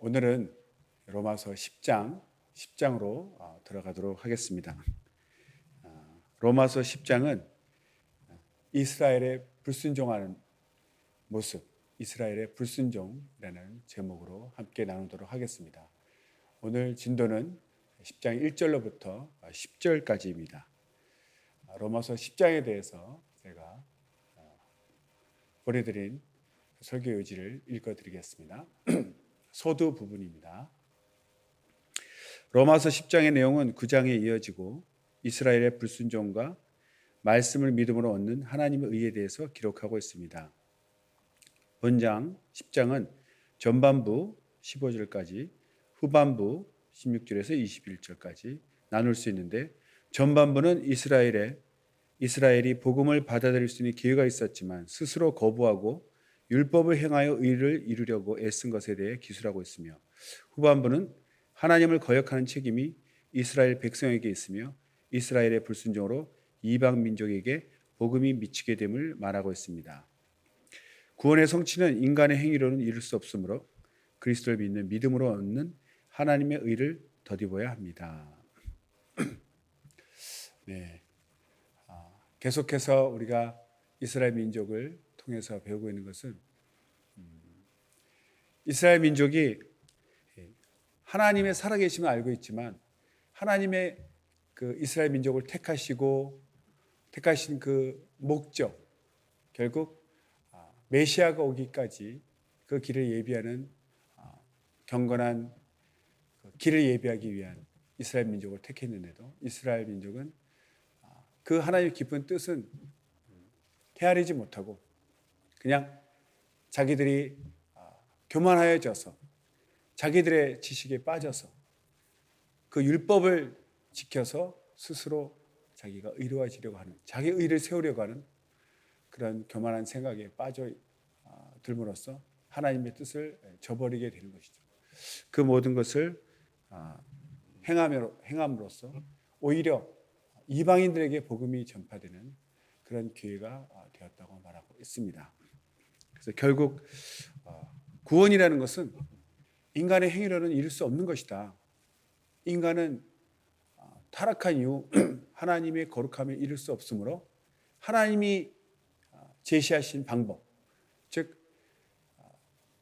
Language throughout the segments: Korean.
오늘은 로마서 10장으로 들어가도록 하겠습니다. 로마서 10장은 이스라엘의 불순종하는 모습, 이스라엘의 불순종이라는 제목으로 함께 나누도록 하겠습니다. 오늘 진도는 10장 1절로부터 10절까지입니다. 로마서 10장에 대해서 제가 보내드린 설교 요지를 읽어드리겠습니다. 소두 부분입니다. 로마서 10장의 내용은 9장에 이어지고 이스라엘의 불순종과 말씀을 믿음으로 얻는 하나님의 의에 대해서 기록하고 있습니다. 본장 10장은 전반부 15절까지, 후반부 16절에서 21절까지 나눌 수 있는데, 전반부는 이스라엘이 복음을 받아들일 수 있는 기회가 있었지만 스스로 거부하고 율법을 행하여 의를 이루려고 애쓴 것에 대해 기술하고 있으며, 후반부는 하나님을 거역하는 책임이 이스라엘 백성에게 있으며 이스라엘의 불순종으로 이방 민족에게 복음이 미치게 됨을 말하고 있습니다. 구원의 성취는 인간의 행위로는 이룰 수 없으므로 그리스도를 믿는 믿음으로 얻는 하나님의 의를 덧입어야 합니다. 네, 계속해서 우리가 이스라엘 민족을 통해서 배우고 있는 것은 이스라엘 민족이 하나님의 살아계심을 알고 있지만 하나님의 그 이스라엘 민족을 택하신 그 목적, 결국 메시아가 오기까지 그 길을 예비하는 경건한 길을 예비하기 위한 이스라엘 민족을 택했는데도 이스라엘 민족은 그 하나님의 깊은 뜻은 헤아리지 못하고 그냥 자기들이 교만하여져서 자기들의 지식에 빠져서 그 율법을 지켜서 스스로 자기가 의로워지려고 하는, 자기 의를 세우려고 하는 그런 교만한 생각에 빠져 들므로써 하나님의 뜻을 저버리게 되는 것이죠. 그 모든 것을 행함으로써 오히려 이방인들에게 복음이 전파되는 그런 기회가 되었다고 말하고 있습니다. 그래서 결국 구원이라는 것은 인간의 행위로는 이룰 수 없는 것이다. 인간은 타락한 이후 하나님의 거룩함을 이룰 수 없으므로 하나님이 제시하신 방법, 즉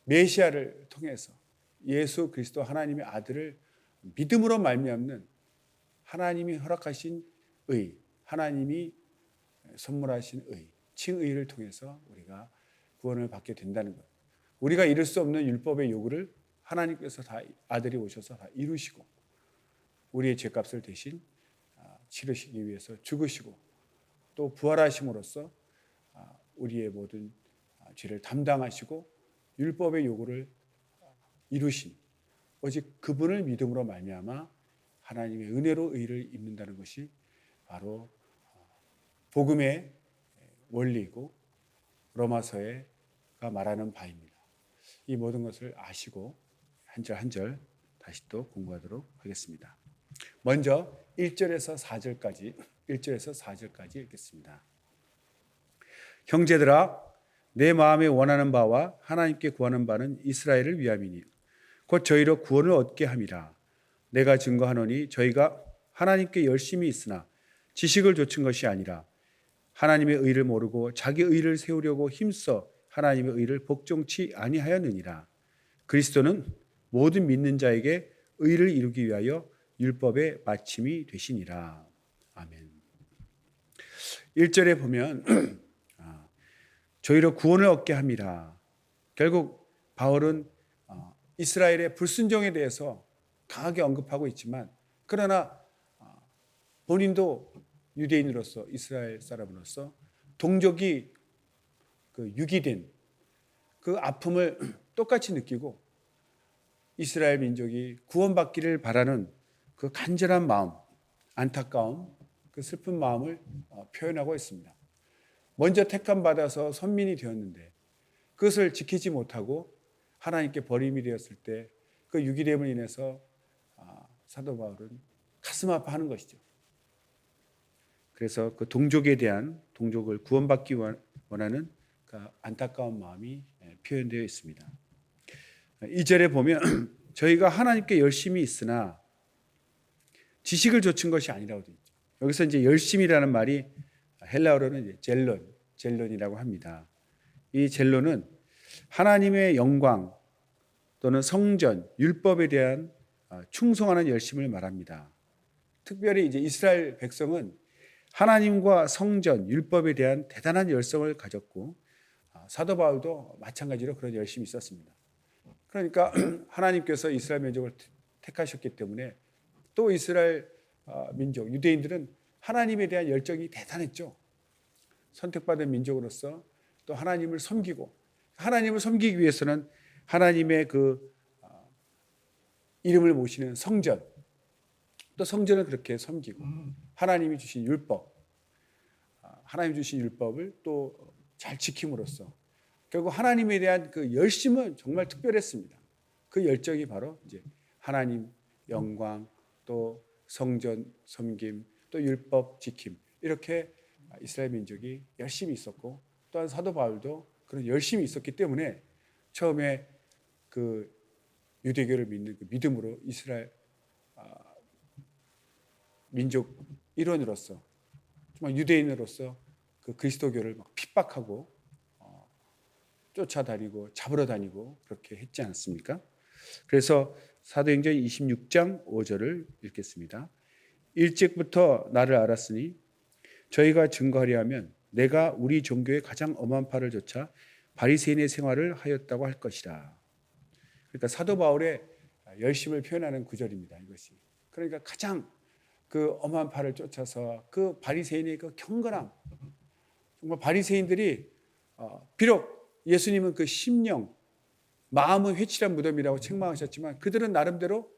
메시아를 통해서 예수 그리스도 하나님의 아들을 믿음으로 말미암는 하나님이 허락하신 의, 하나님이 선물하신 의, 칭의를 통해서 우리가 구원을 받게 된다는 것. 우리가 이룰 수 없는 율법의 요구를 하나님께서 다 아들이 오셔서 다 이루시고 우리의 죄값을 대신 치르시기 위해서 죽으시고 또 부활하심으로써 우리의 모든 죄를 담당하시고 율법의 요구를 이루신 오직 그분을 믿음으로 말미암아 하나님의 은혜로 의를 입는다는 것이 바로 복음의 원리이고 로마서가 말하는 바입니다. 이 모든 것을 아시고 한 절 한 절 다시 또 공부하도록 하겠습니다. 먼저 1절에서 4절까지 읽겠습니다. 형제들아, 내 마음에 원하는 바와 하나님께 구하는 바는 이스라엘을 위함이니 곧 저희로 구원을 얻게 함이라. 내가 증거하노니 저희가 하나님께 열심히 있으나 지식을 좇은 것이 아니라 하나님의 의를 모르고 자기 의를 세우려고 힘써 하나님의 의를 복종치 아니하였느니라. 그리스도는 모든 믿는 자에게 의를 이루기 위하여 율법의 마침이 되시니라. 아멘. 1절에 보면 저희로 구원을 얻게 함이라. 결국 바울은 이스라엘의 불순종에 대해서 강하게 언급하고 있지만, 그러나 본인도 유대인으로서 이스라엘 사람으로서 동족이 유기된 그 아픔을 똑같이 느끼고 이스라엘 민족이 구원받기를 바라는 그 간절한 마음, 안타까움, 그 슬픈 마음을 표현하고 있습니다. 먼저 택함 받아서 선민이 되었는데 그것을 지키지 못하고 하나님께 버림이 되었을 때 그 유기됨을 인해서 사도 바울은 가슴 아파하는 것이죠. 그래서 그 동족을 구원받기 원하는 그 안타까운 마음이 표현되어 있습니다. 2절에 보면 저희가 하나님께 열심히 있으나 지식을 좇은 것이 아니라고 되어 있죠. 여기서 이제 열심이라는 말이 헬라어로는 이제 젤론이라고 합니다. 이 젤론은 하나님의 영광 또는 성전, 율법에 대한 충성하는 열심을 말합니다. 특별히 이제 이스라엘 백성은 하나님과 성전, 율법에 대한 대단한 열성을 가졌고 사도 바울도 마찬가지로 그런 열심이 있었습니다. 그러니까 하나님께서 이스라엘 민족을 택하셨기 때문에 또 이스라엘 민족, 유대인들은 하나님에 대한 열정이 대단했죠. 선택받은 민족으로서 또 하나님을 섬기고, 하나님을 섬기기 위해서는 하나님의 그 이름을 모시는 성전, 또 성전을 그렇게 섬기고 하나님이 주신 율법, 하나님이 주신 율법을 또 잘 지킴으로써 결국 하나님에 대한 그 열심은 정말 특별했습니다. 그 열정이 바로 이제 하나님 영광, 또 성전 섬김, 또 율법 지킴, 이렇게 이스라엘 민족이 열심히 있었고, 또한 사도 바울도 그런 열심히 있었기 때문에 처음에 그 유대교를 믿는 그 믿음으로 이스라엘 민족 일원으로서, 정말 유대인으로서 그 그리스도교를 막 핍박하고 쫓아다니고 잡으러 다니고 그렇게 했지 않습니까? 그래서 사도행전 26장 5절을 읽겠습니다. 일찍부터 나를 알았으니 저희가 증거하려 하면 내가 우리 종교의 가장 엄한 팔을 좇아 바리새인의 생활을 하였다고 할 것이라. 그러니까 사도 바울의 열심을 표현하는 구절입니다. 이것이. 그러니까 가장 그 엄한 팔을 쫓아서 그 바리새인의 그 경건함, 정말 바리새인들이 비록 예수님은 그 심령, 마음은 회칠한 무덤이라고 책망하셨지만 그들은 나름대로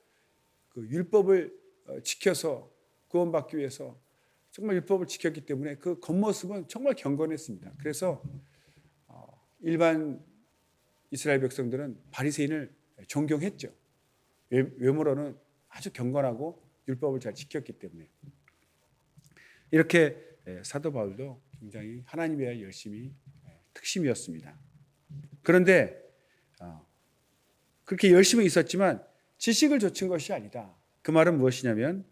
그 율법을 지켜서 구원받기 위해서 정말 율법을 지켰기 때문에 그 겉모습은 정말 경건했습니다. 그래서 일반 이스라엘 백성들은 바리새인을 존경했죠. 외모로는 아주 경건하고 율법을 잘 지켰기 때문에. 이렇게 사도 바울도 굉장히 하나님에 대한 열심이 특심이었습니다. 그런데 그렇게 열심히 있었지만 지식을 좇은 것이 아니다. 그 말은 무엇이냐면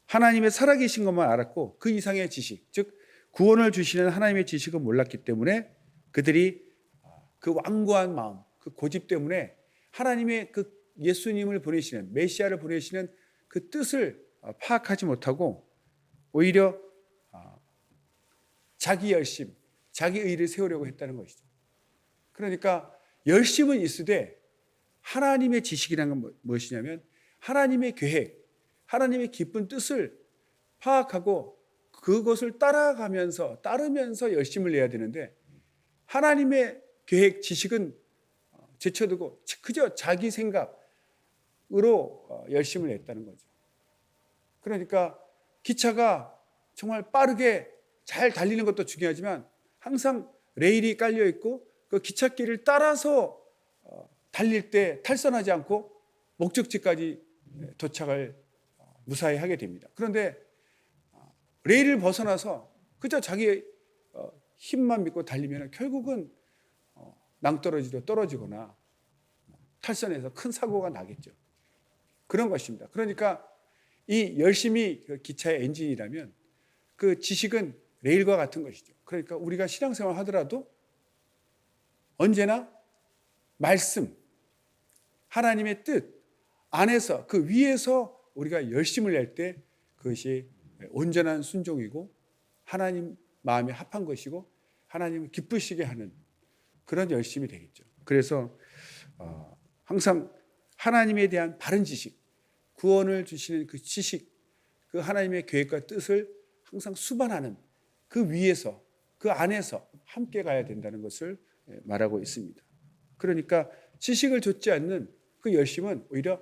하나님의 살아계신 것만 알았고 그 이상의 지식, 즉 구원을 주시는 하나님의 지식은 몰랐기 때문에 그들이 그 완고한 마음, 그 고집 때문에 하나님의 그 예수님을 보내시는, 메시아를 보내시는 그 뜻을 파악하지 못하고 오히려 자기 열심, 자기 의를 세우려고 했다는 것이죠. 그러니까 열심은 있으되 하나님의 지식이라는 건 무엇이냐면 하나님의 계획, 하나님의 깊은 뜻을 파악하고 그것을 따르면서 열심을 내야 되는데 하나님의 계획, 지식은 제쳐두고 그저 자기 생각으로 열심을 냈다는 거죠. 그러니까 기차가 정말 빠르게 잘 달리는 것도 중요하지만 항상 레일이 깔려 있고 그 기찻길을 따라서 달릴 때 탈선하지 않고 목적지까지 도착을 무사히 하게 됩니다. 그런데 레일을 벗어나서 그저 자기 힘만 믿고 달리면 결국은 낭떠러지로 떨어지거나 탈선해서 큰 사고가 나겠죠. 그런 것입니다. 그러니까 이 열심이 그 기차의 엔진이라면 그 지식은 레일과 같은 것이죠. 그러니까 우리가 신앙생활 하더라도 언제나 말씀, 하나님의 뜻 안에서 그 위에서 우리가 열심을 낼 때 그것이 온전한 순종이고 하나님 마음에 합한 것이고 하나님을 기쁘시게 하는 그런 열심이 되겠죠. 그래서 항상 하나님에 대한 바른 지식, 구원을 주시는 그 지식, 그 하나님의 계획과 뜻을 항상 수반하는 그 위에서, 그 안에서 함께 가야 된다는 것을 말하고 있습니다. 그러니까 지식을 좇지 않는 그 열심은 오히려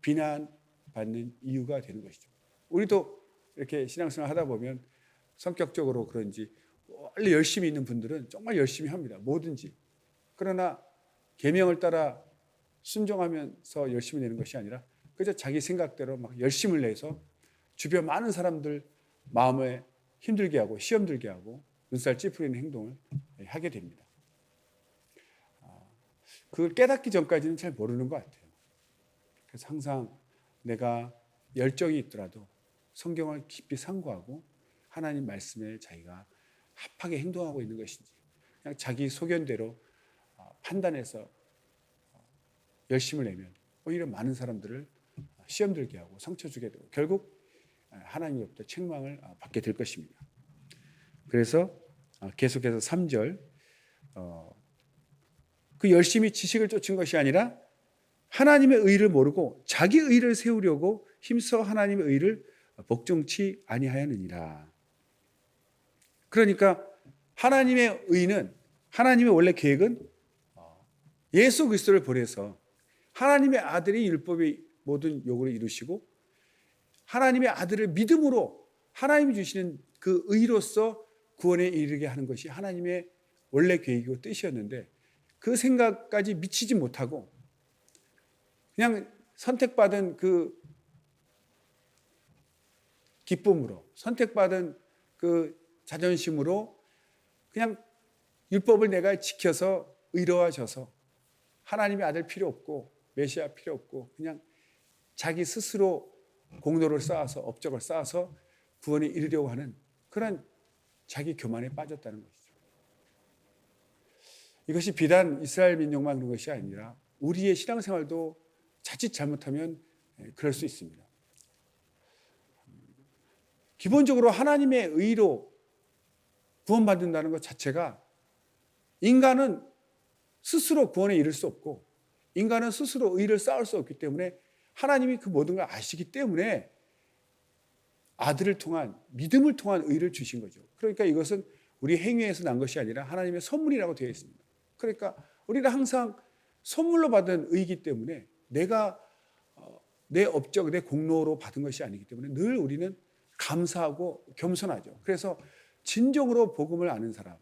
비난받는 이유가 되는 것이죠. 우리도 이렇게 신앙생활 하다 보면 성격적으로 그런지 원래 열심히 있는 분들은 정말 열심히 합니다. 뭐든지. 그러나 계명을 따라 순종하면서 열심히 내는 것이 아니라 그저 자기 생각대로 막 열심을 내서 주변 많은 사람들 마음에 힘들게 하고 시험 들게 하고 눈살 찌푸리는 행동을 하게 됩니다. 그걸 깨닫기 전까지는 잘 모르는 것 같아요. 그래서 항상 내가 열정이 있더라도 성경을 깊이 상고하고 하나님 말씀에 자기가 합하게 행동하고 있는 것인지, 그냥 자기 소견대로 판단해서 열심을 내면 오히려 많은 사람들을 시험 들게 하고 상처 주게 되고 결국 하나님으로부터 책망을 받게 될 것입니다. 그래서 계속해서 3절, 그 열심히 지식을 쫓은 것이 아니라 하나님의 의를 모르고 자기 의를 세우려고 힘써 하나님의 의를 복종치 아니하였느니라. 그러니까 하나님의 의는, 하나님의 원래 계획은 예수 그리스도를 보내서 하나님의 아들이 율법의 모든 요구를 이루시고 하나님의 아들을 믿음으로 하나님이 주시는 그 의로서 구원에 이르게 하는 것이 하나님의 원래 계획이고 뜻이었는데, 그 생각까지 미치지 못하고 그냥 선택받은 그 기쁨으로, 선택받은 그 자존심으로 그냥 율법을 내가 지켜서 의로워져서 하나님의 아들 필요 없고 메시아 필요 없고 그냥 자기 스스로 공로를 쌓아서, 업적을 쌓아서 구원에 이르려고 하는 그런 자기 교만에 빠졌다는 것이죠. 이것이 비단 이스라엘 민족만 그런 것이 아니라 우리의 신앙생활도 자칫 잘못하면 그럴 수 있습니다. 기본적으로 하나님의 의로 구원받는다는 것 자체가, 인간은 스스로 구원에 이를 수 없고 인간은 스스로 의를 쌓을 수 없기 때문에 하나님이 그 모든 걸 아시기 때문에 아들을 통한, 믿음을 통한 의를 주신 거죠. 그러니까 이것은 우리 행위에서 난 것이 아니라 하나님의 선물이라고 되어 있습니다. 그러니까 우리는 항상 선물로 받은 의이기 때문에 내가 내 업적, 내 공로로 받은 것이 아니기 때문에 늘 우리는 감사하고 겸손하죠. 그래서 진정으로 복음을 아는 사람,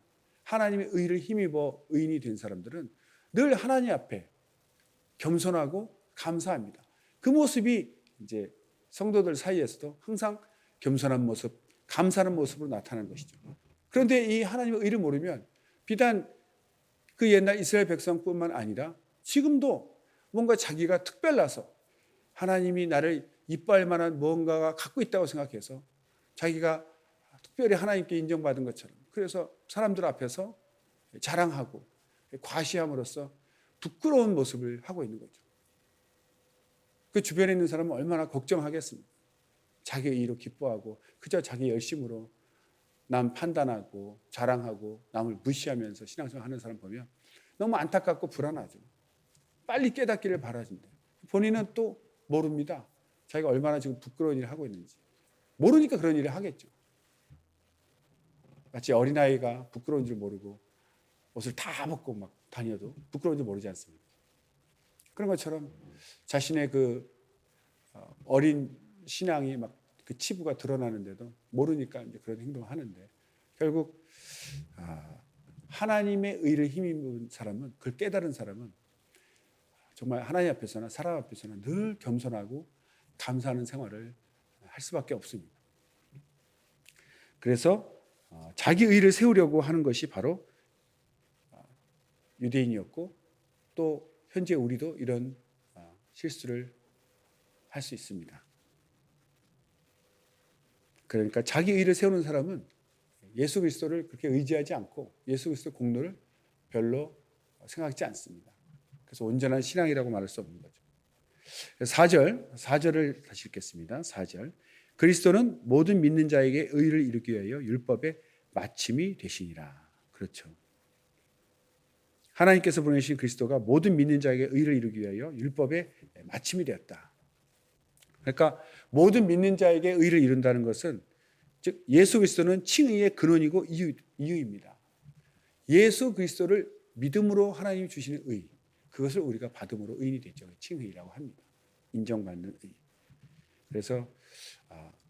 하나님의 의를 힘입어 의인이 된 사람들은 늘 하나님 앞에 겸손하고 감사합니다. 그 모습이 이제 성도들 사이에서도 항상 겸손한 모습, 감사하는 모습으로 나타나는 것이죠. 그런데 이 하나님의 의를 모르면 비단 그 옛날 이스라엘 백성뿐만 아니라 지금도 뭔가 자기가 특별나서 하나님이 나를 이뻐할 만한 무언가가 갖고 있다고 생각해서 자기가 특별히 하나님께 인정받은 것처럼, 그래서 사람들 앞에서 자랑하고 과시함으로써 부끄러운 모습을 하고 있는 거죠. 그 주변에 있는 사람은 얼마나 걱정하겠습니까? 자기 의로 기뻐하고 그저 자기 열심으로 남 판단하고 자랑하고 남을 무시하면서 신앙생활 하는 사람 보면 너무 안타깝고 불안하죠. 빨리 깨닫기를 바라는데 본인은 또 모릅니다. 자기가 얼마나 지금 부끄러운 일을 하고 있는지. 모르니까 그런 일을 하겠죠. 마치 어린아이가 부끄러운 줄 모르고 옷을 다 벗고 막 다녀도 부끄러운 줄 모르지 않습니까? 그런 것처럼 자신의 그 어린 신앙이 막 그 치부가 드러나는데도 모르니까 이제 그런 행동을 하는데, 결국 하나님의 의를 힘입은 사람은, 그걸 깨달은 사람은 정말 하나님 앞에서나 사람 앞에서나 늘 겸손하고 감사하는 생활을 할 수밖에 없습니다. 그래서 자기 의를 세우려고 하는 것이 바로 유대인이었고, 또 현재 우리도 이런 실수를 할 수 있습니다. 그러니까 자기 의를 세우는 사람은 예수 그리스도를 그렇게 의지하지 않고 예수 그리스도 공로를 별로 생각하지 않습니다. 그래서 온전한 신앙이라고 말할 수 없는 거죠. 4절을 다시 읽겠습니다. 4절. 그리스도는 모든 믿는 자에게 의를 이루기 위하여 율법의 마침이 되시니라. 그렇죠. 하나님께서 보내신 그리스도가 모든 믿는 자에게 의를 이루기 위하여 율법의 마침이 되었다. 그러니까 모든 믿는 자에게 의를 이룬다는 것은, 즉 예수 그리스도는 칭의의 근원이고 이유입니다. 예수 그리스도를 믿음으로 하나님이 주시는 의, 그것을 우리가 받음으로 의인이 됐죠. 칭의라고 합니다. 인정받는 의. 그래서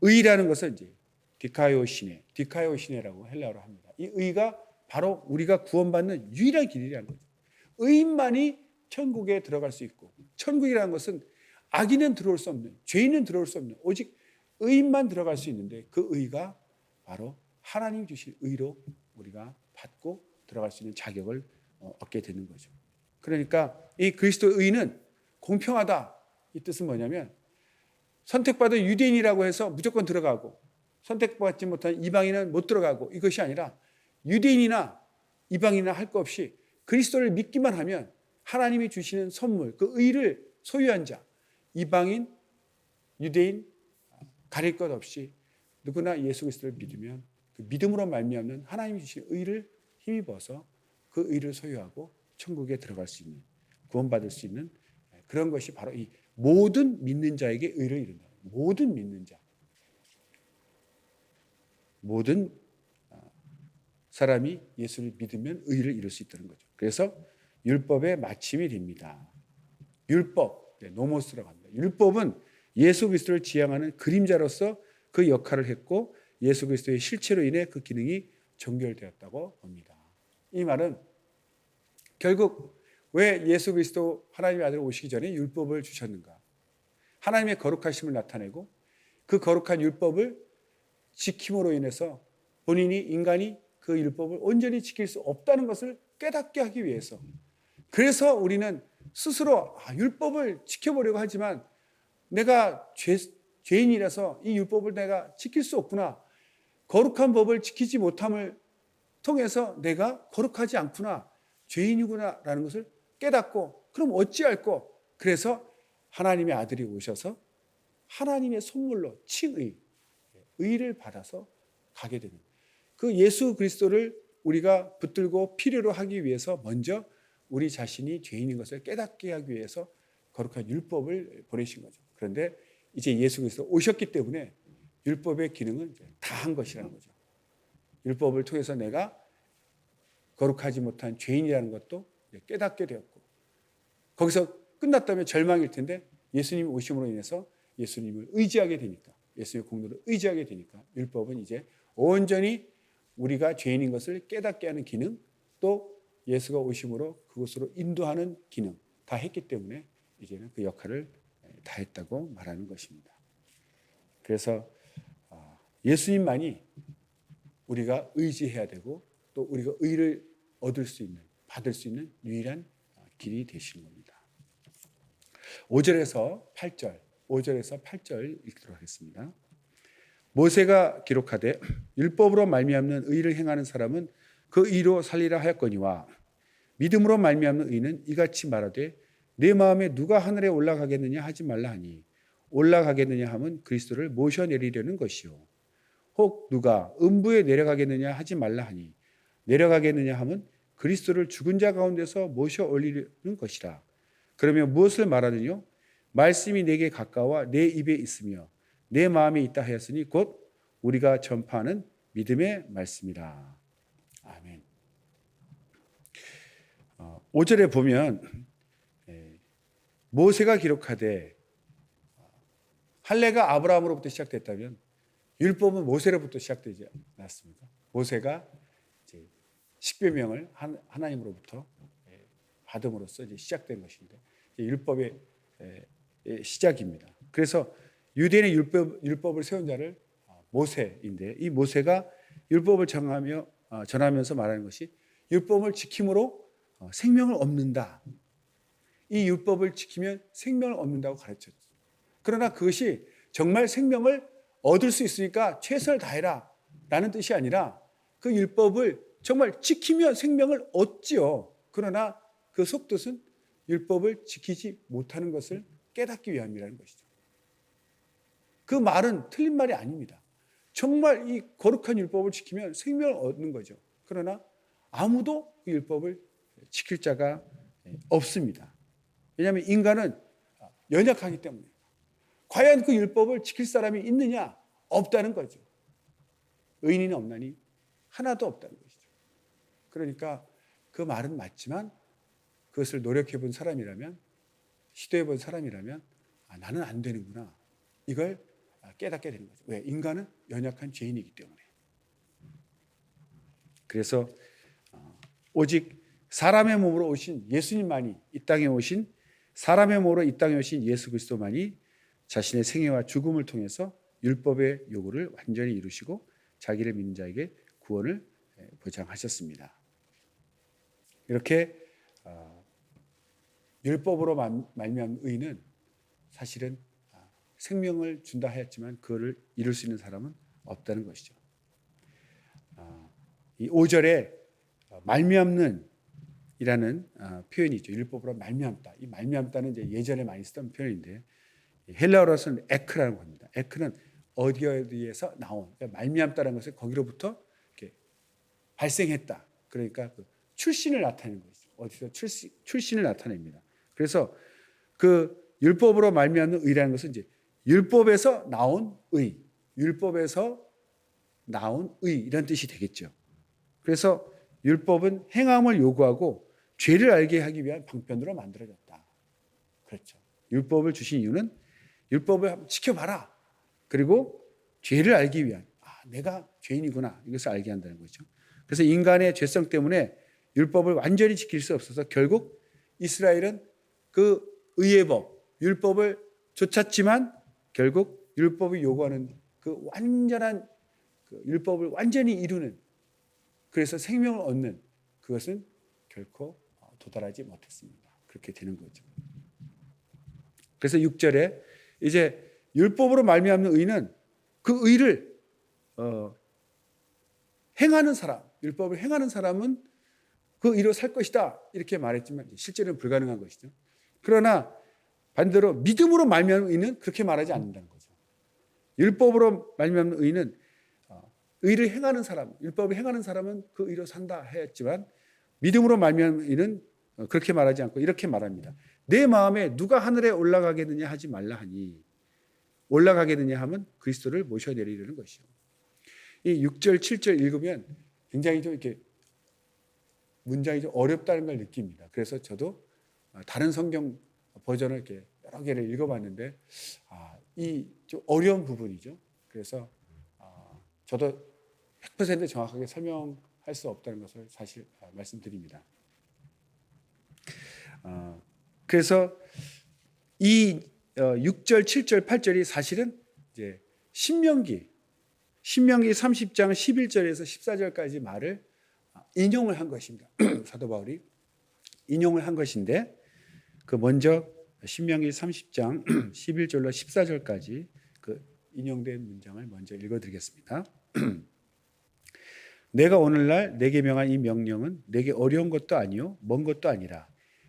의라는 것은 이제 디카이오시네라고 헬라어로 합니다. 이 의가 바로 우리가 구원받는 유일한 길이라는 거죠. 의인만이 천국에 들어갈 수 있고, 천국이라는 것은 악인은 들어올 수 없는, 죄인은 들어올 수 없는, 오직 의인만 들어갈 수 있는데, 그 의가 바로 하나님 주신 의로 우리가 받고 들어갈 수 있는 자격을 얻게 되는 거죠. 그러니까 이 그리스도의 의는 공평하다, 이 뜻은 뭐냐면 선택받은 유대인이라고 해서 무조건 들어가고 선택받지 못한 이방인은 못 들어가고 이것이 아니라 유대인이나 이방인이나 할 것 없이 그리스도를 믿기만 하면 하나님이 주시는 선물, 그 의를 소유한 자, 이방인, 유대인 가릴 것 없이 누구나 예수 그리스도를 믿으면 그 믿음으로 말미암는 하나님이 주신 의를 힘입어서 그 의를 소유하고 천국에 들어갈 수 있는, 구원받을 수 있는 그런 것이 바로 이 모든 믿는 자에게 의를 이룬다. 모든 믿는 자, 모든 사람이 예수를 믿으면 의를 이룰 수 있다는 거죠. 그래서 율법의 마침이 됩니다. 율법, 노모스라고 합니다. 율법은 예수 그리스도를 지향하는 그림자로서 그 역할을 했고 예수 그리스도의 실체로 인해 그 기능이 정결되었다고 봅니다. 이 말은 결국 왜 예수 그리스도 하나님의 아들 오시기 전에 율법을 주셨는가? 하나님의 거룩하심을 나타내고 그 거룩한 율법을 지킴으로 인해서 본인이 인간이 그 율법을 온전히 지킬 수 없다는 것을 깨닫게 하기 위해서, 그래서 우리는 스스로 율법을 지켜보려고 하지만 내가 죄인이라서 이 율법을 내가 지킬 수 없구나, 거룩한 법을 지키지 못함을 통해서 내가 거룩하지 않구나, 죄인이구나 라는 것을 깨닫고 그럼 어찌할꼬, 그래서 하나님의 아들이 오셔서 하나님의 선물로 칭의, 의를 받아서 가게 되는, 그 예수 그리스도를 우리가 붙들고 필요로 하기 위해서 먼저 우리 자신이 죄인인 것을 깨닫게 하기 위해서 거룩한 율법을 보내신 거죠. 그런데 이제 예수 그리스도 오셨기 때문에 율법의 기능은 다 한 것이라는 거죠. 율법을 통해서 내가 거룩하지 못한 죄인이라는 것도 깨닫게 되었고, 거기서 끝났다면 절망일 텐데 예수님이 오심으로 인해서 예수님을 의지하게 되니까, 예수님의 공로를 의지하게 되니까 율법은 이제 온전히 우리가 죄인인 것을 깨닫게 하는 기능, 또 예수가 오심으로 그곳으로 인도하는 기능 다 했기 때문에 이제는 그 역할을 다 했다고 말하는 것입니다. 그래서 예수님만이 우리가 의지해야 되고 또 우리가 의를 얻을 수 있는, 받을 수 있는 유일한 길이 되시는 겁니다. 5절에서 8절 읽도록 하겠습니다. 모세가 기록하되 율법으로 말미암는 의를 행하는 사람은 그 의로 살리라 하였거니와 믿음으로 말미암는 의는 이같이 말하되 내 마음에 누가 하늘에 올라가겠느냐 하지 말라 하니 올라가겠느냐 함은 그리스도를 모셔내리려는 것이요 혹 누가 음부에 내려가겠느냐 하지 말라 하니 내려가겠느냐 함은 그리스도를 죽은 자 가운데서 모셔 올리려는 것이라. 그러면 무엇을 말하느뇨? 말씀이 내게 가까워 내 입에 있으며 내 마음에 있다 하였으니 곧 우리가 전파하는 믿음의 말씀이라. 아멘. 5절에 보면 모세가 기록하되 할례가 아브라함으로부터 시작됐다면 율법은 모세로부터 시작되지 않았습니까? 모세가 이제 십계명을 하나님으로부터 받음으로써 이제 시작된 것인데 율법의 시작입니다. 그래서 유대인의 율법을 세운 자를 모세인데 이 모세가 율법을 전하면서 말하는 것이 율법을 지킴으로 생명을 얻는다. 이 율법을 지키면 생명을 얻는다고 가르쳤죠. 그러나 그것이 정말 생명을 얻을 수 있으니까 최선을 다해라 라는 뜻이 아니라 그 율법을 정말 지키면 생명을 얻지요. 그러나 그 속뜻은 율법을 지키지 못하는 것을 깨닫기 위함이라는 것이죠. 그 말은 틀린 말이 아닙니다. 정말 이 거룩한 율법을 지키면 생명을 얻는 거죠. 그러나 아무도 그 율법을 지킬 자가 없습니다. 왜냐하면 인간은 연약하기 때문에. 과연 그 율법을 지킬 사람이 있느냐? 없다는 거죠. 의인은 없나니 하나도 없다는 것이죠. 그러니까 그 말은 맞지만 그것을 노력해 본 사람이라면, 시도해 본 사람이라면 나는 안 되는구나. 이걸 깨닫게 되는 거죠. 왜? 인간은 연약한 죄인이기 때문에. 그래서 오직 사람의 몸으로 오신 예수님만이, 이 땅에 오신 사람의 몸으로 이 땅에 오신 예수 그리스도만이 자신의 생애와 죽음을 통해서 율법의 요구를 완전히 이루시고 자기를 믿는 자에게 구원을 보장하셨습니다. 이렇게 율법으로 말미암은 의는 사실은 생명을 준다 하였지만 그거를 이룰 수 있는 사람은 없다는 것이죠. 이 5절에 말미암는 이라는 표현이 있죠. 율법으로 말미암다. 이 말미암다는 이제 예전에 많이 쓰던 표현인데 헬라어로서는 에크라는 겁니다. 에크는 어디에서 나온, 그러니까 말미암다라는 것은 거기로부터 이렇게 발생했다. 그러니까 그 출신을 나타내는 것이죠. 어디서 출신을 나타냅니다. 그래서 그 율법으로 말미암는 의라는 것은 이제 율법에서 나온 의, 율법에서 나온 의 이런 뜻이 되겠죠. 그래서 율법은 행함을 요구하고 죄를 알게 하기 위한 방편으로 만들어졌다. 그렇죠. 율법을 주신 이유는 율법을 한번 지켜봐라. 그리고 죄를 알기 위한, 내가 죄인이구나. 이것을 알게 한다는 거죠. 그래서 인간의 죄성 때문에 율법을 완전히 지킬 수 없어서 결국 이스라엘은 그 의의 법, 율법을 좇았지만 결국 율법이 요구하는 그 완전한 그 율법을 완전히 이루는, 그래서 생명을 얻는 그것은 결코 도달하지 못했습니다. 그렇게 되는 거죠. 그래서 6절에 이제 율법으로 말미암는 의는 그 의를 행하는 사람, 율법을 행하는 사람은 그 의로 살 것이다 이렇게 말했지만 실제로는 불가능한 것이죠. 그러나 반대로 믿음으로 말미암는 의는 그렇게 말하지 않는다는 거죠. 율법으로 말미암는 의는 의를 행하는 사람, 율법을 행하는 사람은 그 의로 산다 하였지만 믿음으로 말미암는 의는 그렇게 말하지 않고 이렇게 말합니다. 내 마음에 누가 하늘에 올라가겠느냐 하지 말라 하니, 올라가겠느냐 하면 그리스도를 모셔내리려는 것이요. 이 6절, 7절 읽으면 굉장히 좀 이렇게 문장이 좀 어렵다는 걸 느낍니다. 그래서 저도 다른 성경 버전을 이렇게 여러 개를 읽어봤는데 이 좀 어려운 부분이죠. 그래서 저도 100% 정확하게 설명할 수 없다는 것을 사실 말씀드립니다. 그래서 이 6절, 7절, 8절이 사실은 이제 신명기 30장 11절에서 14절까지 말을 인용을 한 것입니다. 사도 바울이 인용을 한 것인데 그 먼저 신명기 30장 11절로 14절까지 그 인용된 문장을 먼저 읽어드리겠습니다. 내가 오늘날 내게 명한 이 명령은 내게 어려운 것도 아니요 먼 것도 아니라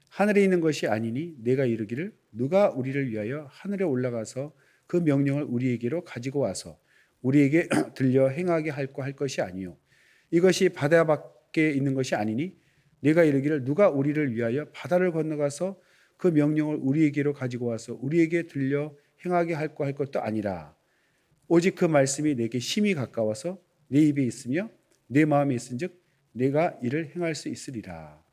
하늘에 있는 것이 아니니 내가 이르기를 누가 우리를 위하여 하늘에 올라가서 그 명령을 우리에게로 가지고 와서 우리에게 들려 행하게 할까 할 것이 아니요 이것이 바다 밖에 있는 것이 아니니 내가 이르기를 누가 우리를 위하여 바다를 건너가서 그 명령을 우리에게로 가지고 와서 우리에게 들려 행하게 할까 할 것도 아니라 오직 그 말씀이 내게 심히 가까워서 내 입에 있으며 내 마음에 있은즉 내가 이를 행할 수 있으리라.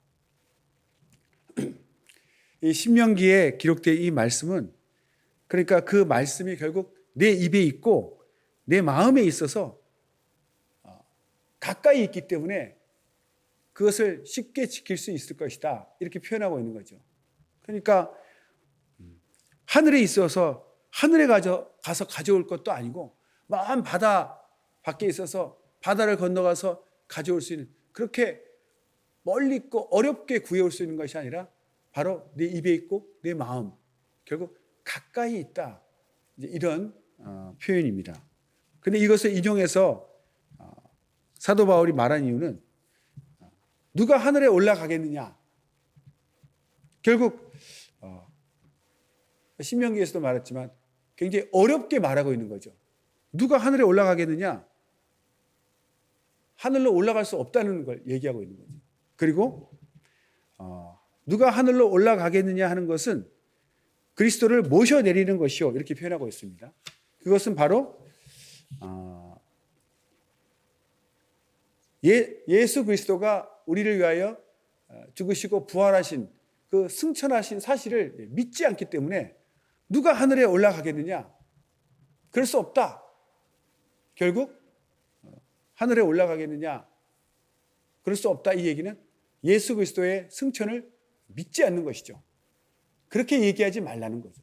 이 신명기에 기록된 이 말씀은 그러니까 그 말씀이 결국 내 입에 있고 내 마음에 있어서 가까이 있기 때문에 그것을 쉽게 지킬 수 있을 것이다 이렇게 표현하고 있는 거죠. 그러니까 하늘에 있어서 하늘에 가서 가져올 것도 아니고 먼 바다 밖에 있어서 바다를 건너가서 가져올 수 있는, 그렇게 멀리 있고 어렵게 구해올 수 있는 것이 아니라 바로 내 입에 있고 내 마음, 결국 가까이 있다, 이제 이런 표현입니다. 그런데 이것을 인용해서 사도 바울이 말한 이유는 누가 하늘에 올라가겠느냐, 결국 신명기에서도 말했지만 굉장히 어렵게 말하고 있는 거죠. 누가 하늘에 올라가겠느냐, 하늘로 올라갈 수 없다는 걸 얘기하고 있는 거죠. 그리고 누가 하늘로 올라가겠느냐 하는 것은 그리스도를 모셔내리는 것이요 이렇게 표현하고 있습니다. 그것은 바로 예수 그리스도가 우리를 위하여 죽으시고 부활하신 그 승천하신 사실을 믿지 않기 때문에 누가 하늘에 올라가겠느냐, 그럴 수 없다. 결국 하늘에 올라가겠느냐, 그럴 수 없다. 이 얘기는 예수 그리스도의 승천을 믿지 않는 것이죠. 그렇게 얘기하지 말라는 거죠.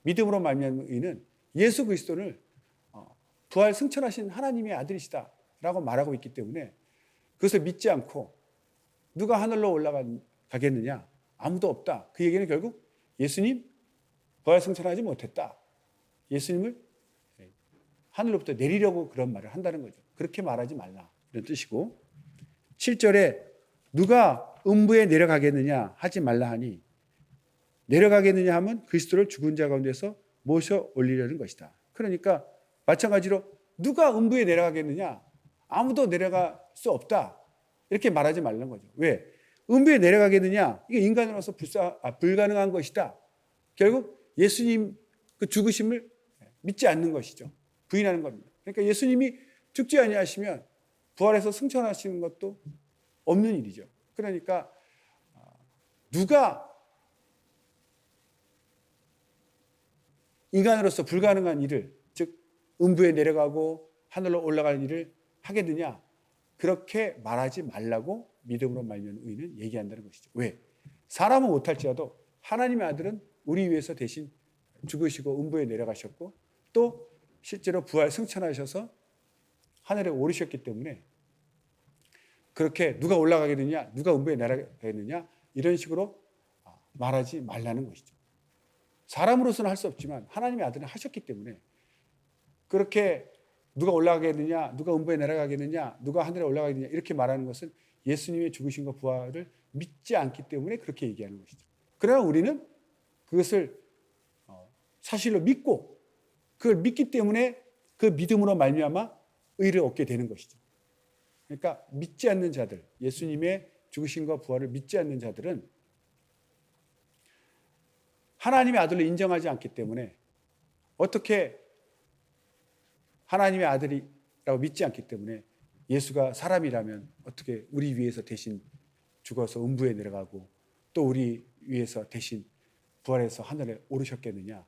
믿음으로 말미암는 의는 예수 그리스도를 부활 승천하신 하나님의 아들이시다라고 말하고 있기 때문에 그것을 믿지 않고 누가 하늘로 올라가겠느냐, 아무도 없다. 그 얘기는 결국 예수님 부활 승천하지 못했다. 예수님을 하늘로부터 내리려고 그런 말을 한다는 거죠. 그렇게 말하지 말라. 이런 뜻이고 7절에 누가 음부에 내려가겠느냐 하지 말라 하니 내려가겠느냐 하면 그리스도를 죽은 자 가운데서 모셔 올리려는 것이다. 그러니까 마찬가지로 누가 음부에 내려가겠느냐? 아무도 내려갈 수 없다. 이렇게 말하지 말라는 거죠. 왜? 음부에 내려가겠느냐? 이게 인간으로서 불가능한 것이다. 결국 예수님 그 죽으심을 믿지 않는 것이죠. 부인하는 겁니다. 그러니까 예수님이 죽지 아니하시면 부활해서 승천하시는 것도 없는 일이죠. 그러니까 누가 인간으로서 불가능한 일을, 즉 음부에 내려가고 하늘로 올라가는 일을 하겠느냐? 그렇게 말하지 말라고 믿음으로 말미암은 의인은 얘기한다는 것이죠. 왜? 사람은 못할지라도 하나님의 아들은 우리 위해서 대신 죽으시고 음부에 내려가셨고 또 실제로 부활 승천하셔서 하늘에 오르셨기 때문에 그렇게 누가 올라가겠느냐, 누가 음부에 내려가겠느냐 이런 식으로 말하지 말라는 것이죠. 사람으로서는 할 수 없지만 하나님의 아들은 하셨기 때문에 그렇게 누가 올라가겠느냐, 누가 음부에 내려가겠느냐, 누가 하늘에 올라가겠느냐 이렇게 말하는 것은 예수님의 죽으심과 부활을 믿지 않기 때문에 그렇게 얘기하는 것이죠. 그러나 우리는 그것을 사실로 믿고 그걸 믿기 때문에 그 믿음으로 말미암아 의를 얻게 되는 것이죠. 그러니까 믿지 않는 자들, 예수님의 죽으심과 부활을 믿지 않는 자들은 하나님의 아들로 인정하지 않기 때문에 어떻게 하나님의 아들이라고 믿지 않기 때문에 예수가 사람이라면 어떻게 우리 위해서 대신 죽어서 음부에 내려가고 또 우리 위해서 대신 부활해서 하늘에 오르셨겠느냐.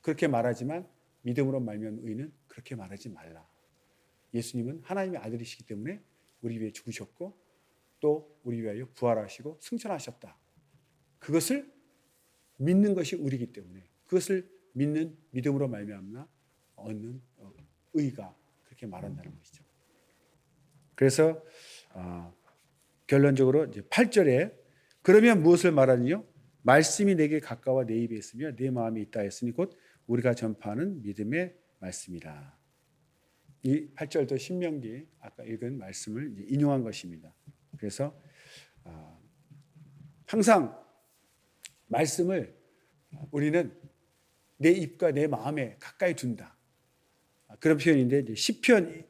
그렇게 말하지만 믿음으로 말미암은 의인은 그렇게 말하지 말라. 예수님은 하나님의 아들이시기 때문에 우리 위해 죽으셨고 또 우리 위하여 부활하시고 승천하셨다. 그것을 믿는 것이 우리이기 때문에 그것을 믿는 믿음으로 말미암아 얻는 의가 그렇게 말한다는 것이죠. 그래서 결론적으로 이제 8절에 그러면 무엇을 말하니요? 말씀이 내게 가까워 내 입에 있으며 내 마음에 있다 했으니 곧 우리가 전파하는 믿음의 말씀이라. 이 8절도 신명기 아까 읽은 말씀을 인용한 것입니다. 그래서 항상 말씀을 우리는 내 입과 내 마음에 가까이 둔다. 그런 표현인데 시편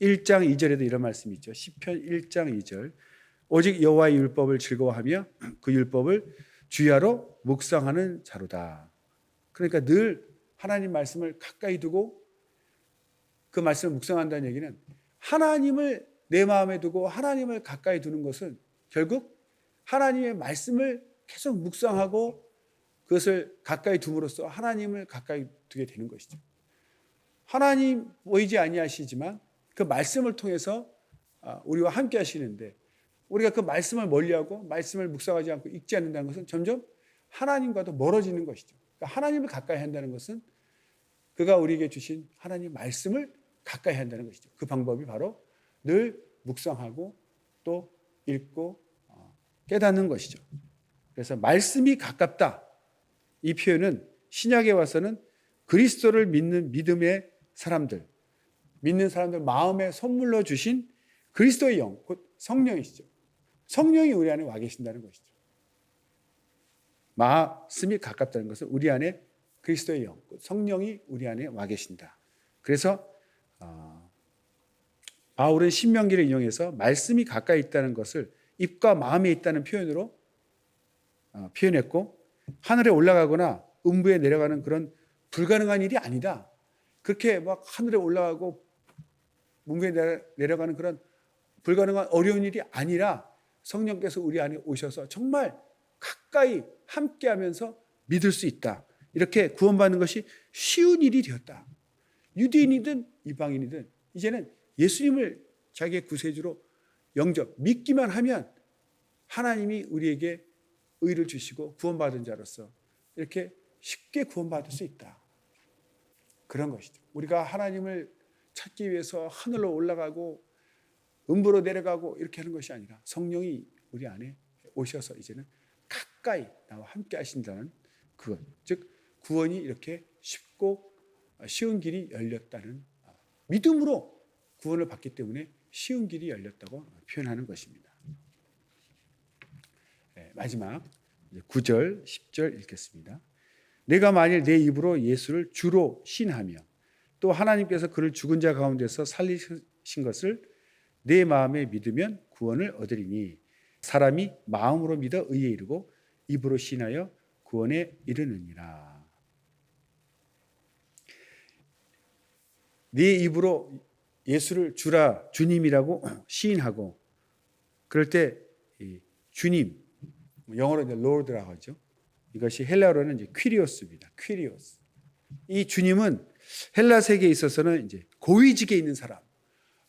1장 2절에도 이런 말씀이 있죠. 시편 1장 2절 오직 여호와의 율법을 즐거워하며 그 율법을 주야로 묵상하는 자로다. 그러니까 늘 하나님 말씀을 가까이 두고 그 말씀을 묵상한다는 얘기는 하나님을 내 마음에 두고 하나님을 가까이 두는 것은 결국 하나님의 말씀을 계속 묵상하고 그것을 가까이 둠으로써 하나님을 가까이 두게 되는 것이죠. 하나님 보이지 아니하시지만 그 말씀을 통해서 우리와 함께 하시는데 우리가 그 말씀을 멀리하고 말씀을 묵상하지 않고 읽지 않는다는 것은 점점 하나님과도 멀어지는 것이죠. 그러니까 하나님을 가까이 한다는 것은 그가 우리에게 주신 하나님 말씀을 가까이 한다는 것이죠. 그 방법이 바로 늘 묵상하고 또 읽고 깨닫는 것이죠. 그래서 말씀이 가깝다. 이 표현은 신약에 와서는 그리스도를 믿는 믿음의 사람들, 믿는 사람들 마음에 선물로 주신 그리스도의 영, 곧 성령이시죠. 성령이 우리 안에 와 계신다는 것이죠. 말씀이 가깝다는 것은 우리 안에 그리스도의 영, 곧 성령이 우리 안에 와 계신다. 그래서 바울은 신명기를 인용해서 말씀이 가까이 있다는 것을 입과 마음에 있다는 표현으로 표현했고 하늘에 올라가거나 음부에 내려가는 그런 불가능한 일이 아니다. 그렇게 막 하늘에 올라가고 음부에 내려가는 그런 불가능한 어려운 일이 아니라 성령께서 우리 안에 오셔서 정말 가까이 함께하면서 믿을 수 있다. 이렇게 구원받는 것이 쉬운 일이 되었다. 유대인이든 이방인이든 이제는 예수님을 자기의 구세주로 영접, 믿기만 하면 하나님이 우리에게 의를 주시고 구원받은 자로서 이렇게 쉽게 구원받을 수 있다. 그런 것이죠. 우리가 하나님을 찾기 위해서 하늘로 올라가고 음부로 내려가고 이렇게 하는 것이 아니라 성령이 우리 안에 오셔서 이제는 가까이 나와 함께 하신다는 그것. 즉 구원이 이렇게 쉽고 쉬운 길이 열렸다는, 믿음으로 구원을 받기 때문에 쉬운 길이 열렸다고 표현하는 것입니다. 마지막 9절, 10절 읽겠습니다. 내가 만일 내 입으로 예수를 주로 신하며 또 하나님께서 그를 죽은 자 가운데서 살리신 것을 내 마음에 믿으면 구원을 얻으리니 사람이 마음으로 믿어 의에 이르고 입으로 신하여 구원에 이르느니라. 네 입으로 예수를 주라, 주님이라고 시인하고, 그럴 때 주님, 영어로 이제 Lord라고 하죠. 이것이 헬라어로는 이제 퀴리오스입니다. 퀴리오스. 이 주님은 헬라 세계에 있어서는 이제 고위직에 있는 사람,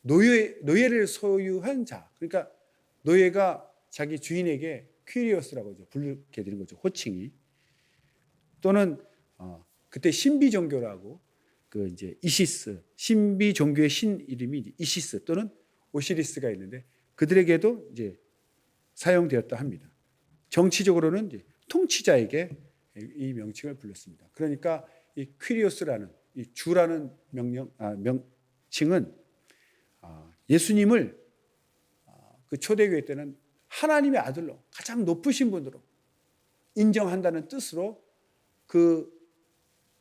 노예를 소유한 자. 그러니까 노예가 자기 주인에게 퀴리오스라고 부르게 되는 거죠. 호칭이. 또는 그때 신비 종교라고 그 이제 이시스, 신비 종교의 신 이름이 이시스 또는 오시리스가 있는데 그들에게도 이제 사용되었다 합니다. 정치적으로는 이제 통치자에게 이 명칭을 불렀습니다. 그러니까 이 퀴리오스라는 이 주라는 명칭은 예수님을 그 초대교회 때는 하나님의 아들로 가장 높으신 분으로 인정한다는 뜻으로 그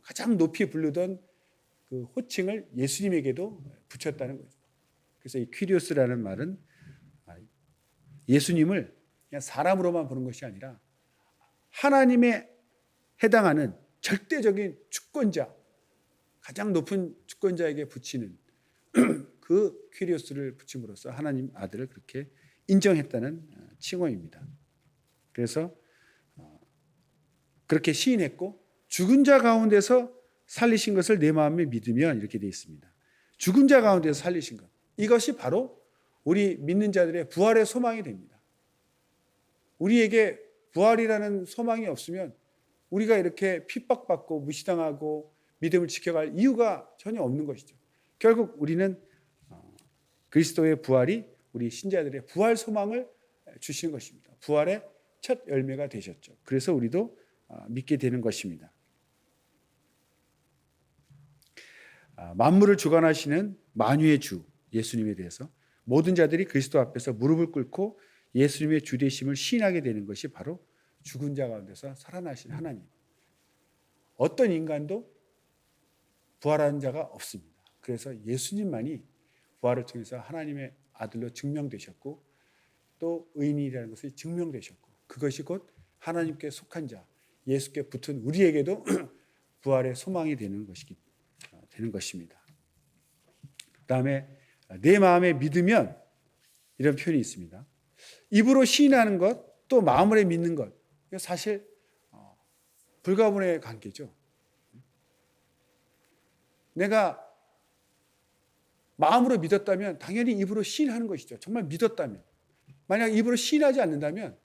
가장 높이 부르던 그 호칭을 예수님에게도 붙였다는 거죠. 그래서 이 퀴리오스라는 말은 예수님을 그냥 사람으로만 보는 것이 아니라 하나님에 해당하는 절대적인 주권자, 가장 높은 주권자에게 붙이는 그 퀴리오스를 붙임으로써 하나님 아들을 그렇게 인정했다는 칭호입니다. 그래서 그렇게 시인했고 죽은 자 가운데서 살리신 것을 내 마음에 믿으면 이렇게 되어 있습니다. 죽은 자 가운데서 살리신 것, 이것이 바로 우리 믿는 자들의 부활의 소망이 됩니다. 우리에게 부활이라는 소망이 없으면 우리가 이렇게 핍박받고 무시당하고 믿음을 지켜갈 이유가 전혀 없는 것이죠. 결국 우리는 그리스도의 부활이 우리 신자들의 부활 소망을 주시는 것입니다. 부활의 첫 열매가 되셨죠. 그래서 우리도 믿게 되는 것입니다. 만물을 주관하시는 만유의 주 예수님에 대해서 모든 자들이 그리스도 앞에서 무릎을 꿇고 예수님의 주되심을 시인하게 되는 것이 바로 죽은 자 가운데서 살아나신 하나님. 어떤 인간도 부활한 자가 없습니다. 그래서 예수님만이 부활을 통해서 하나님의 아들로 증명되셨고 또 의인이라는 것이 증명되셨고 그것이 곧 하나님께 속한 자, 예수께 붙은 우리에게도 부활의 소망이 되는 것입니다. 그다음에 내 마음에 믿으면 이런 표현이 있습니다. 입으로 시인하는 것, 또 마음으로 믿는 것, 사실 불가분의 관계죠. 내가 마음으로 믿었다면 당연히 입으로 시인하는 것이죠. 정말 믿었다면. 만약 입으로 시인하지 않는다면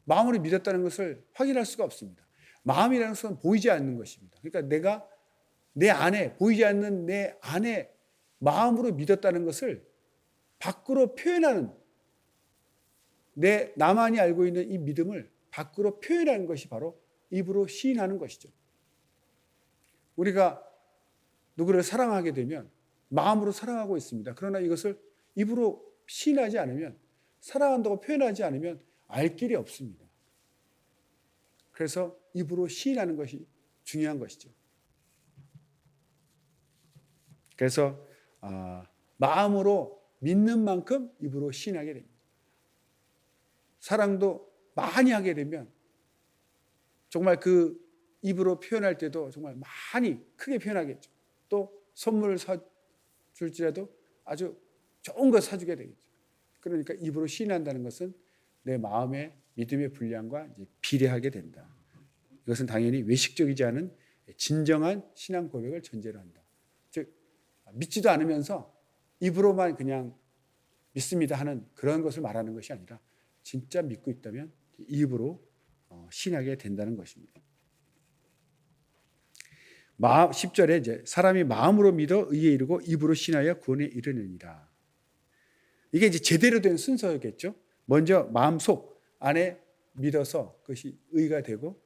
마음으로 믿었다는 것을 확인할 수가 없습니다. 마음이라는 것은 보이지 않는 것입니다. 그러니까 내가 내 안에, 보이지 않는 내 안에 마음으로 믿었다는 것을 밖으로 표현하는, 나만이 알고 있는 이 믿음을 밖으로 표현하는 것이 바로 입으로 시인하는 것이죠. 우리가 누구를 사랑하게 되면 마음으로 사랑하고 있습니다. 그러나 이것을 입으로 시인하지 않으면, 사랑한다고 표현하지 않으면 알 길이 없습니다. 그래서 입으로 시인하는 것이 중요한 것이죠. 그래서 마음으로 믿는 만큼 입으로 시인하게 됩니다. 사랑도 많이 하게 되면 정말 그 입으로 표현할 때도 정말 많이 크게 표현하겠죠. 또 선물을 사줄지라도 아주 좋은 거 사주게 되겠죠. 그러니까 입으로 시인한다는 것은 내 마음의 믿음의 분량과 이제 비례하게 된다. 이것은 당연히 외식적이지 않은 진정한 신앙 고백을 전제로 한다. 즉 믿지도 않으면서 입으로만 그냥 믿습니다 하는 그런 것을 말하는 것이 아니라 진짜 믿고 있다면 입으로 신하게 된다는 것입니다. 10절에 이제 사람이 마음으로 믿어 의에 이르고 입으로 신하여 구원에 이르느니라. 이게 이제 제대로 된 순서겠죠. 먼저 마음속 안에 믿어서 그것이 의가 되고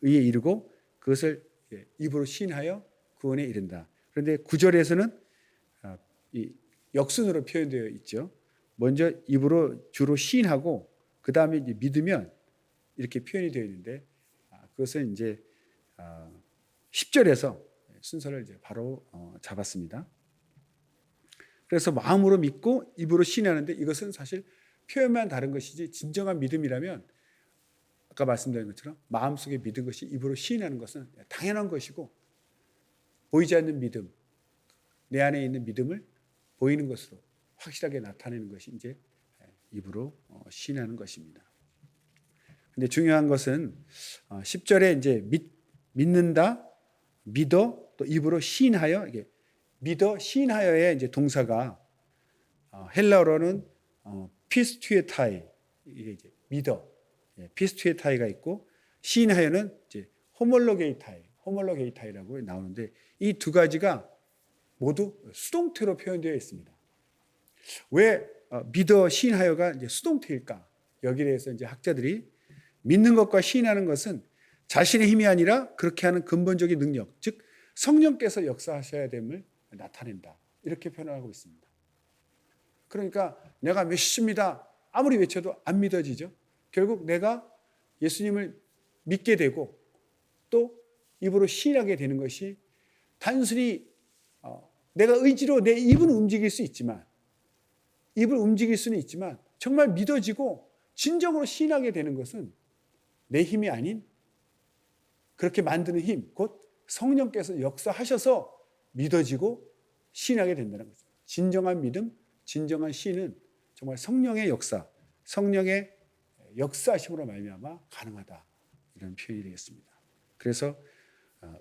의에 이르고 그것을 입으로 시인하여 구원에 이른다. 그런데 9절에서는 이 역순으로 표현되어 있죠. 먼저 입으로 주로 시인하고 그 다음에 이제 믿으면 이렇게 표현이 되어 있는데 그것은 이제 10절에서 순서를 이제 바로 잡았습니다. 그래서 마음으로 믿고 입으로 시인하는데 이것은 사실 표현만 다른 것이지 진정한 믿음이라면 아까 말씀드린 것처럼 마음속에 믿은 것이 입으로 시인하는 것은 당연한 것이고 보이지 않는 믿음, 내 안에 있는 믿음을 보이는 것으로 확실하게 나타내는 것이 이제 입으로 시인하는 것입니다. 근데 중요한 것은 10절에 이제 믿는다, 믿어, 또 입으로 시인하여 이게 믿어 시인하여의 이제 동사가 헬라어로는 피스투에타이 이게 이제 믿어 피스투에타이가 있고 시인하여는 이제 호몰로게이타이라고 나오는데 이 두 가지가 모두 수동태로 표현되어 있습니다. 왜 믿어 시인하여가 이제 수동태일까? 여기에 대해서 이제 학자들이 믿는 것과 시인하는 것은 자신의 힘이 아니라 그렇게 하는 근본적인 능력, 즉 성령께서 역사하셔야 됨을 나타낸다. 이렇게 표현하고 있습니다. 그러니까 내가 믿습니다. 아무리 외쳐도 안 믿어지죠. 결국 내가 예수님을 믿게 되고 또 입으로 시인하게 되는 것이 단순히 내가 의지로 내 입은 움직일 수 있지만 입을 움직일 수는 있지만 정말 믿어지고 진정으로 시인하게 되는 것은 내 힘이 아닌 그렇게 만드는 힘, 곧 성령께서 역사하셔서 믿어지고 시인하게 된다는 거죠. 진정한 믿음, 진정한 시인은 정말 성령의 역사, 성령의 역사하심으로 말미암아 가능하다. 이런 표현이 되겠습니다. 그래서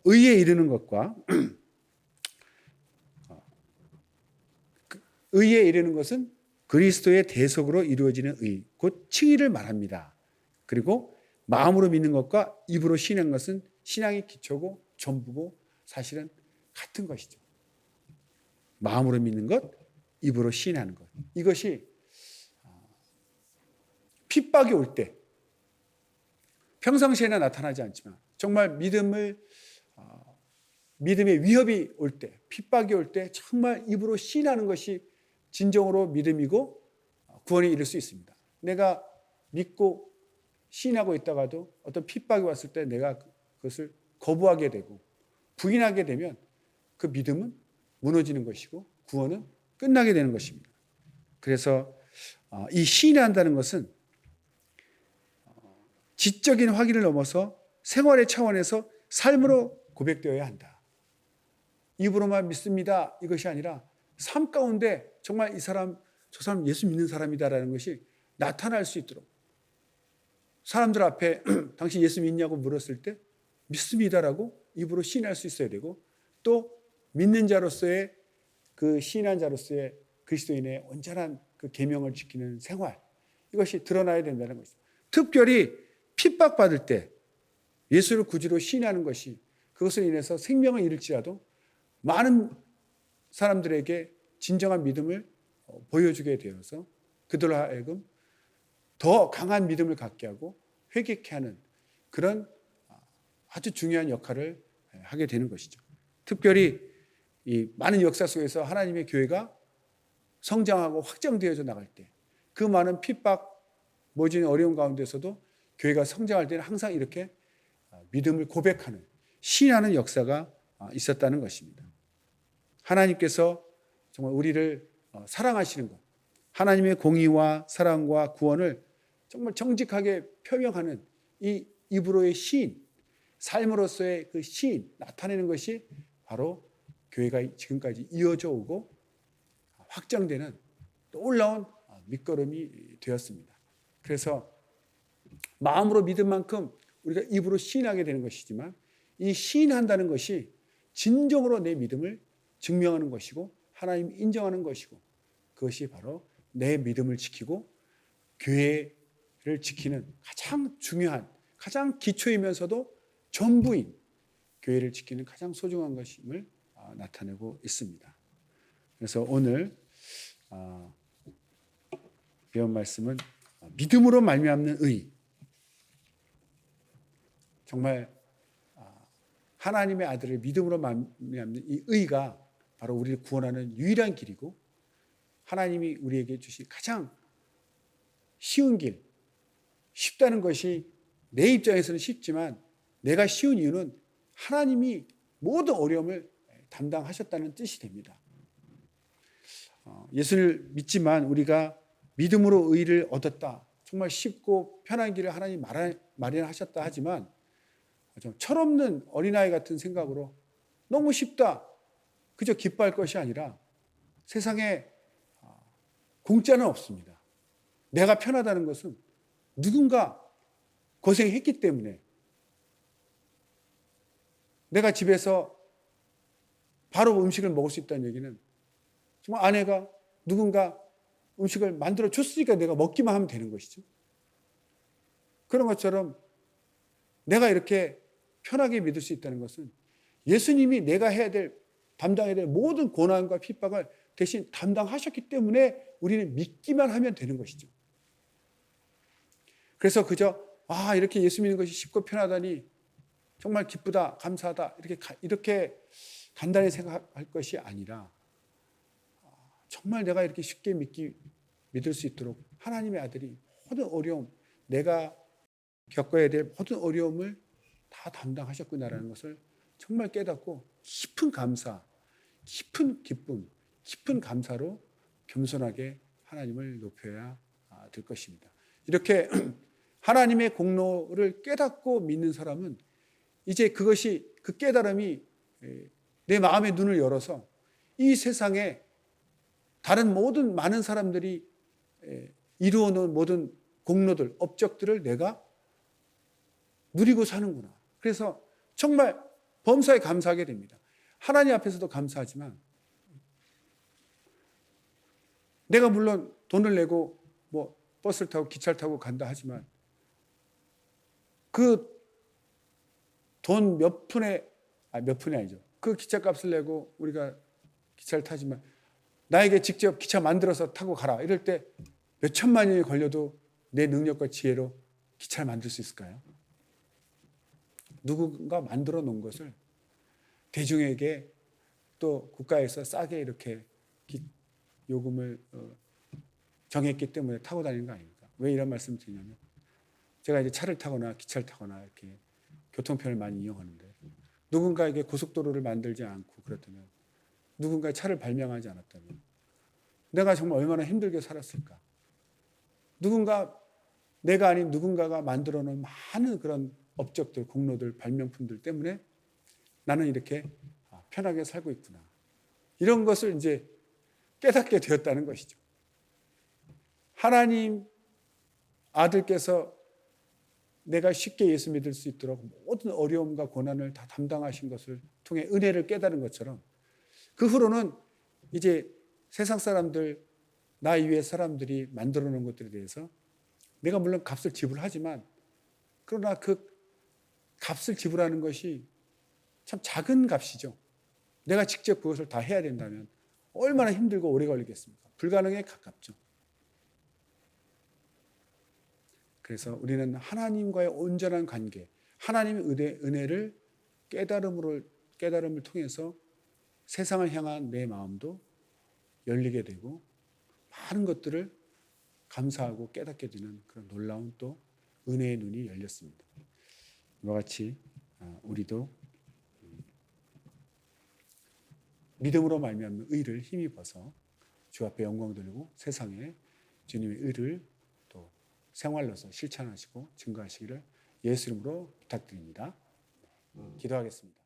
의에 이르는 것과 의에 이르는 것은 그리스도의 대속으로 이루어지는 의, 곧 칭의를 말합니다. 그리고 마음으로 믿는 것과 입으로 시인하는 것은 신앙의 기초고 전부고 사실은 같은 것이죠. 마음으로 믿는 것, 입으로 시인하는 것. 이것이 핍박이 올 때 평상시에는 나타나지 않지만 정말 믿음의 위협이 올 때, 핍박이 올 때 정말 입으로 시인하는 것이 진정으로 믿음이고 구원에 이를 수 있습니다. 내가 믿고 시인하고 있다가도 어떤 핍박이 왔을 때 내가 그것을 거부하게 되고 부인하게 되면 그 믿음은 무너지는 것이고 구원은 끝나게 되는 것입니다. 그래서 이 시인한다는 것은 지적인 확인을 넘어서 생활의 차원에서 삶으로 고백되어야 한다. 입으로만 믿습니다. 이것이 아니라 삶 가운데 정말 이 사람, 저 사람 예수 믿는 사람이다라는 것이 나타날 수 있도록 사람들 앞에 당신 예수 믿냐고 물었을 때 믿습니다라고 입으로 시인할 수 있어야 되고 또 믿는 자로서의 그 시인한 자로서의 그리스도인의 온전한 그 계명을 지키는 생활 이것이 드러나야 된다는 것이죠. 특별히 핍박받을 때 예수를 구주로 시인하는 것이 그것으로 인해서 생명을 잃을지라도 많은 사람들에게 진정한 믿음을 보여주게 되어서 그들로 하여금 더 강한 믿음을 갖게 하고 회개케 하는 그런 아주 중요한 역할을 하게 되는 것이죠. 특별히 이 많은 역사 속에서 하나님의 교회가 성장하고 확장되어져 나갈 때 그 많은 핍박, 모진 어려운 가운데서도 교회가 성장할 때는 항상 이렇게 믿음을 고백하는, 시인하는 역사가 있었다는 것입니다. 하나님께서 정말 우리를 사랑하시는 것, 하나님의 공의와 사랑과 구원을 정말 정직하게 표명하는 이 입으로의 시인, 삶으로서의 그 시인, 나타내는 것이 바로 교회가 지금까지 이어져 오고 확장되는 놀라운 밑거름이 되었습니다. 그래서 마음으로 믿은 만큼 우리가 입으로 시인하게 되는 것이지만 이 시인한다는 것이 진정으로 내 믿음을 증명하는 것이고 하나님 인정하는 것이고 그것이 바로 내 믿음을 지키고 교회를 지키는 가장 중요한 가장 기초이면서도 전부인 교회를 지키는 가장 소중한 것임을 나타내고 있습니다. 그래서 오늘 배운 말씀은 믿음으로 말미암는 의. 정말 하나님의 아들을 믿음으로 말미암는 이 의가 바로 우리를 구원하는 유일한 길이고 하나님이 우리에게 주신 가장 쉬운 길, 쉽다는 것이 내 입장에서는 쉽지만 내가 쉬운 이유는 하나님이 모든 어려움을 담당하셨다는 뜻이 됩니다. 예수를 믿지만 우리가 믿음으로 의를 얻었다. 정말 쉽고 편한 길을 하나님 마련하셨다 하지만 좀 철없는 어린아이 같은 생각으로 너무 쉽다. 그저 기뻐할 것이 아니라 세상에 공짜는 없습니다. 내가 편하다는 것은 누군가 고생했기 때문에 내가 집에서 바로 음식을 먹을 수 있다는 얘기는 정말 아내가 누군가 음식을 만들어 줬으니까 내가 먹기만 하면 되는 것이죠. 그런 것처럼 내가 이렇게 편하게 믿을 수 있다는 것은 예수님이 내가 담당해야 될 모든 고난과 핍박을 대신 담당하셨기 때문에 우리는 믿기만 하면 되는 것이죠. 그래서 그저 이렇게 예수 믿는 것이 쉽고 편하다니 정말 기쁘다, 감사하다 이렇게 간단히 생각할 것이 아니라 정말 내가 이렇게 쉽게 믿을 수 있도록 하나님의 아들이 모든 어려움, 내가 겪어야 될 모든 어려움을 다 담당하셨구나라는 것을 정말 깨닫고 깊은 감사, 깊은 기쁨, 깊은 감사로 겸손하게 하나님을 높여야 될 것입니다. 이렇게 하나님의 공로를 깨닫고 믿는 사람은 이제 그 깨달음이 내 마음의 눈을 열어서 이 세상에 다른 모든 많은 사람들이 이루어놓은 모든 공로들, 업적들을 내가 누리고 사는구나. 그래서 정말 범사에 감사하게 됩니다. 하나님 앞에서도 감사하지만 내가 물론 돈을 내고 버스를 타고 기차를 타고 간다 하지만 그 돈 몇 푼이 아니죠. 그 기차값을 내고 우리가 기차를 타지만 나에게 직접 기차 만들어서 타고 가라 이럴 때 몇 천만 년이 걸려도 내 능력과 지혜로 기차를 만들 수 있을까요? 누군가 만들어 놓은 것을 대중에게 또 국가에서 싸게 이렇게 요금을 정했기 때문에 타고 다니는 거 아닙니까? 왜 이런 말씀을 드리냐면 제가 이제 차를 타거나 기차를 타거나 이렇게 교통편을 많이 이용하는데 누군가에게 고속도로를 만들지 않고 그렇다면 누군가의 차를 발명하지 않았다면 내가 정말 얼마나 힘들게 살았을까? 내가 아닌 누군가가 만들어 놓은 많은 그런 업적들, 공로들, 발명품들 때문에 나는 이렇게 편하게 살고 있구나. 이런 것을 이제 깨닫게 되었다는 것이죠. 하나님 아들께서 내가 쉽게 예수 믿을 수 있도록 모든 어려움과 고난을 다 담당하신 것을 통해 은혜를 깨달은 것처럼 그 후로는 이제 세상 사람들, 나 이외의 사람들이 만들어 놓은 것들에 대해서 내가 물론 값을 지불하지만 그러나 그 값을 지불하는 것이 참 작은 값이죠. 내가 직접 그것을 다 해야 된다면 얼마나 힘들고 오래 걸리겠습니까? 불가능에 가깝죠. 그래서 우리는 하나님과의 온전한 관계, 하나님의 은혜를 깨달음을 통해서 세상을 향한 내 마음도 열리게 되고 많은 것들을 감사하고 깨닫게 되는 그런 놀라운 또 은혜의 눈이 열렸습니다. 이와 같이 우리도 믿음으로 말미암는 의를 힘입어서 주 앞에 영광 돌리고 세상에 주님의 의를 또 생활로서 실천하시고 증거하시기를 예수 이름으로 부탁드립니다. 기도하겠습니다.